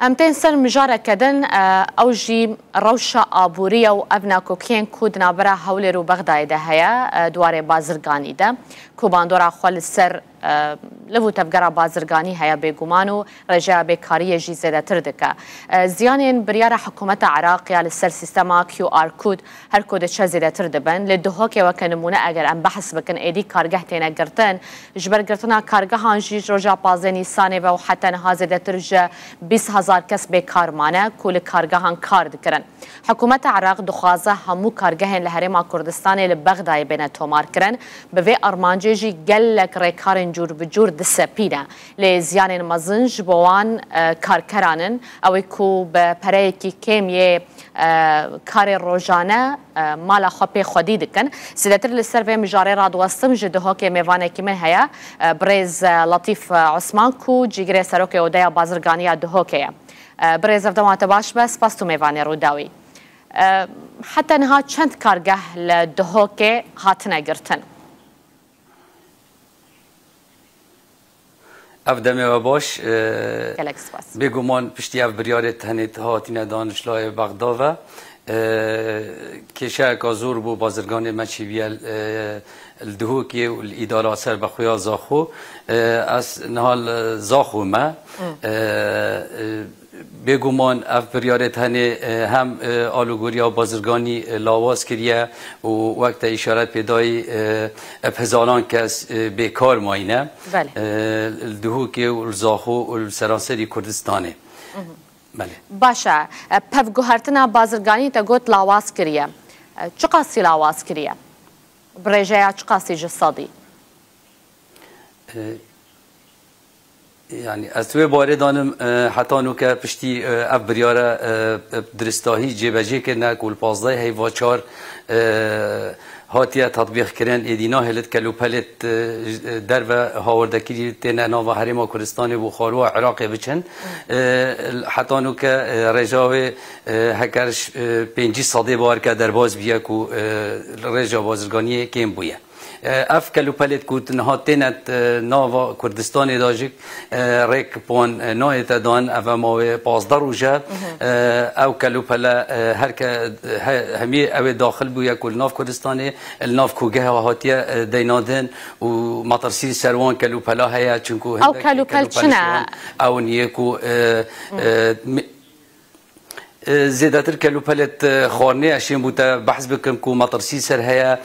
امتين سر مجارة كدن اوجي روشة آبورية و ابناكوكين كودنا برا هولي رو بغداي ده هيا دواري بازرگاني ده كوباندورا خوال السر لبو تفقرا بازرگاني هيا بيقومانو رجاء بكارية جي زيادة تردكا زيانين بريارة حكومة عراقية للسر سيستما كيو آر كود هر كود تشا زيادة تردبن لدهوكي وكنمونا اگر ام بحث بكن ايدي كارگه تينا گرتن جبر گرتنا كارگه هانجي رجاء بازيني ساني و حتى نها زيادة ترجا 20,000 کس بیکار مانه کل کارگاهان کار دکرن. حکومت عراق دخوازه همو کارگاهن لحرم کردستان لبغدای بین تومار کرن به وی ارمانجی گلک ریکارن جور بجور دسپینه لزیان مزنج بوان کارکرانن اوی کو به پره کی کمیه کار روزانه مال خپی خودی دکن سیدتر لسر و مجاری را دوستم جدها که میوانه کی من هیا برز لطیف عثمان کو جیگر سروک اودیا بازرگانی دهها که برز افدامات باش بس پس تو میوانه رو داوی حتی نها چند کارگاه لدهها که هاتنه گرتن افدامه و باش بگمان پشتی اف بریارت هنیت هاتینه دانشلای بغداد کشه کازور بو بازرگان مچیویل الدهوکی و الاداره سر بخویا زاخو از نهال زاخو ما بگمان اف بریارت هنی هم آلوگوریا بازرگانی لاواز کریه و وقت اشارت پیدای هزاران کس بیکار ماینه الدهوکی و الزاخو و السراسری کردستانه بله باشه پفگوهرتنا بازرگانی تا گوت لاواز کریه چه قاسی لاواز کریه برجایا چه قاسی جسادی يعني استوى باردانم حتى نوكا بشتي اف بريارة درستاهي جيبجي كنا كل 15 هي واشار هاتيا تطبيق كرن ادينا هلت كلو بالت دربه هاوردكي تنا ناوا حرم كردستان بخارو عراق بچن حتى نوكا رجاوي هكرش 5 صدي بار که درباز بیا کو رجا بازرگانی کم بویا اف کلو پلت کوت نهاتنت ناوا کردستان داجک ریک پون نایت دان اف ما 15 روزه او کلو پلا هر که همی او داخل بویا کل ناف کردستان الناف کوگه و هاتیه دینادن و مطرسی سروان کلو پلا هيا چونکو او کلو پل چنه او نیکو زیادتر کلو پلت خورنه اشیم بوده بحث بکن کو مطرسی سر هیا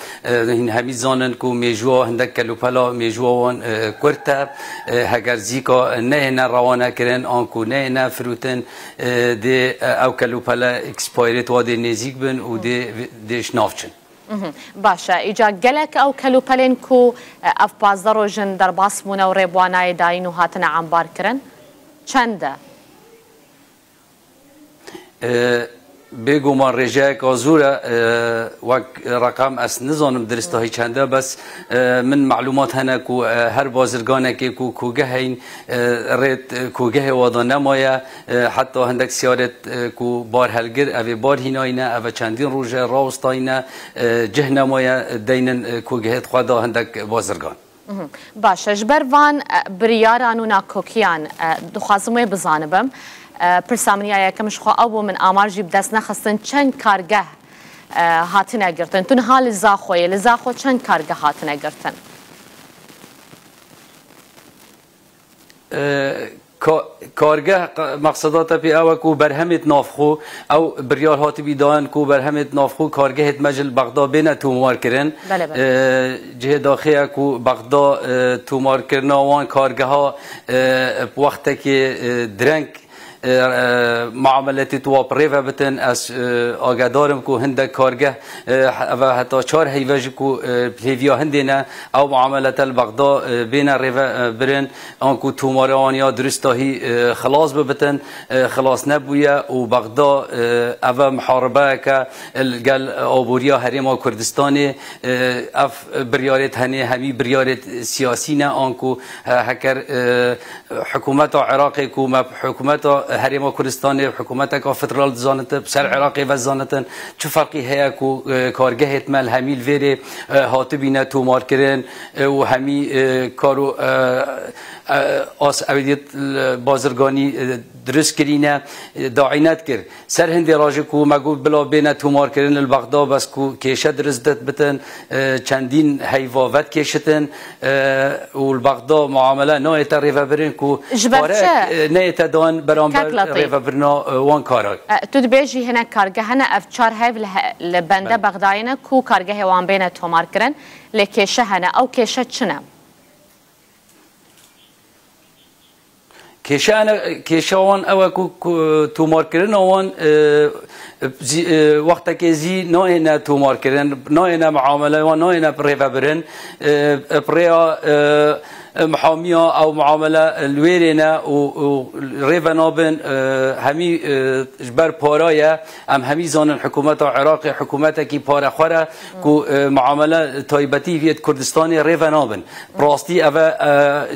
همی زانن کو میجوا هندک کلو پلا میجوان کرتا هگر زیکا نه نه روانه کرن آنکو نه نه فروتن دی او کلو پلا اکسپایرت و دی نزیک بن و دیش نافچن باشه ایجا گلک او کلو پلین کو اف 15 روزن در باسمونه و ریبوانای داین و هاتن عمبار کرن چنده بگمان رجاء کازوره و رقم اس نزانم درسته هی چنده بس من معلومات هنه کو هر بازرگانه که کو کوگه هین رد کوگه وادا نمایه حتی هندک سیارت کو بار هلگر اوی بار هیناینه اوی چندین روزه راوستاینه جه نمایه دینن کوگهت خدا هندک بازرگان باشه جبر وان بریاران و ناکوکیان دخوازموی بزانبم پرسامنیه کمش خو او من آمار جیب دست نخستن چند کارگه هاتنه گرتن تون حال زاخوی لزاخو چند کارگه هاتنه گرتن کارگه مقصدات پی او کو برهمت نافخو او بریار هات بیدان کو برهمت نافخو کارگه مجل بغداد بین تومار کرن جه داخل کو بغداد تومار کرن وان کارگه ها وقت که درنگ معاملتی تو پریو بتن از آگادارم کو هنده کارگه و حتی 4 هیوج کو پلیویا هندینه او معاملت البغداد بین ریو برن آنکو تومارانیا درستاهی خلاص ببتن خلاص نبویه و بغداد او محاربه که الگل آبوریا حریم کردستانی اف بریارت هنی همی بریارت سیاسی نه آنکو هکر حکومت عراقی کو حکومت حریم کردستان حکومت که فدرال زانت بسر عراقی و زانتن چه فرقی هیا کو کارگه مل همیل ویره هاتو بینه تومار کرن و همی کارو آس اویدیت بازرگانی درست کرینه داعینت کرد سر هندی راجع کو مگو بلا بین تومار کردن البغدا بس کو کیشه درست دت بتن چندین حیواوت کشتن و البغدا معامله نه تریفه برین کو نه تدان برانبر ریفه برنا وان کارا تو دبیجی هنه کارگه هنه افچار هیو لبنده بغداینا کو کارگه وان بین تومار کردن لکیشه هنه او کیشه چنه کشان او کو تومار کردن آوان وقتا که زی نه تومار کردن نه معامله و نه پریفا برن پریا محامیا او معامله الویرنا و ریفا نابن همی جبر پارایا همی زانن حکومت عراق حکومت کی پارا خوره کو معامله تایبتی ویت کردستان ریفا نابن راستی او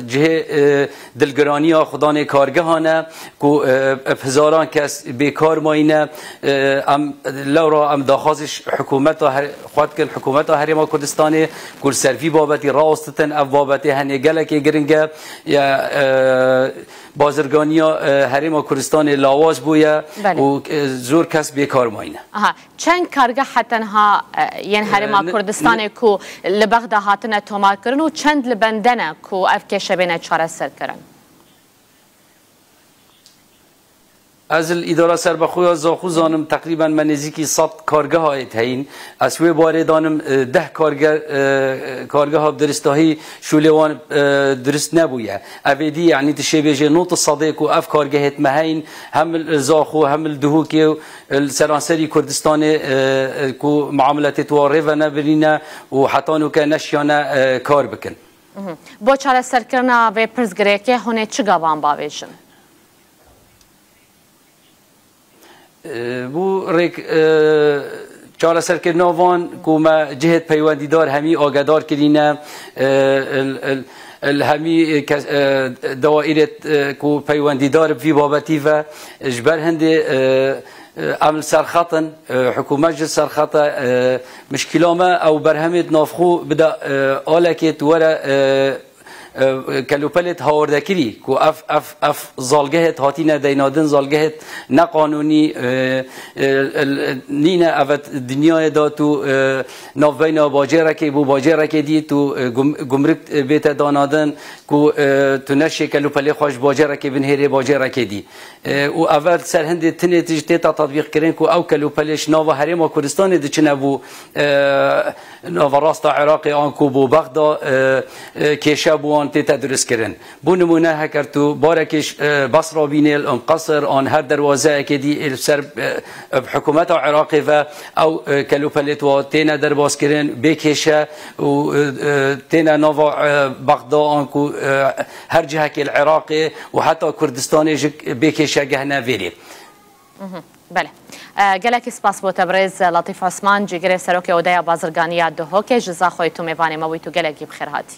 جه دلگرانی خدا کارگهانه کو هزاران کس بیکار ماینه لورا داخازش حکومت خود کل حکومت هرما کردستان کل سرفی بابتی راستتن او بابتی هنی گلک گرنگه یا بازرگانیا هرما کردستان لاواز بویا و زور کس بیکار ماینه چند کارگه حتنها یعنی هرما کردستان کو لبغدا هاتنه تومار کرن و چند لبندنه کو افکش بینه چاره سر کرن از الاداره سر بخویا زاخو زانم تقریبا من نزدیکی 100 کارگاه های تهین از وی باره دانم 10 کارگاه ها درستاهی شولوان درست نبویه اویدی یعنی تشبیه نوت صدیق و اف کارگاهت مهین هم زاخو هم الدهوکی السرانسری کردستان کو معاملات تواره و نبرینه و حتی نو که نشیانه کار بکن با چاره سر کرنا و پرزگره که هونه چگا وان باویشن بو ریک چاره سرکردن وان کو ما جهت پیوندیدار همی آگدار کردینه همی دوائرت کو پیوندیدار فی بابتی و جبر هندی عمل سرخطن حکومت جل سرخطه مشکلات ما او برهمت نافخو بدا آلکت ورا کلوپلت هاوردکری کو اف زالگهت هاتینا دینادن زالگهت نقانونی نینا اوت دنیای دا تو نوینا باجره که بو باجره که دی تو گمرک بیت دانادن کو تو نشه کلوپلی خوش باجره که بنهری باجره که دی و اول سرهند تنه تجته تطبیق کردن کو او کلوپلیش نو هرما کردستان دچنه بو نو راست عراق آن کو بو بغدا کیشه بو تدرس کردن بو نمونه هکرتو بارکش بصره بین القصر آن هر دروازه که دی سر حکومت عراق و او کلوپلیت و تینا درباز کردن بکشه و تینا نو بغدا آن کو هر جهه که العراق و حتی کردستان بکشه گهنه ویری بله گلک سپاس بو تبریز لطیف عثمان جگر سروک اودای بازرگانی دهو که جزا خوی تو میوانی موی تو گلکی بخیر هاتی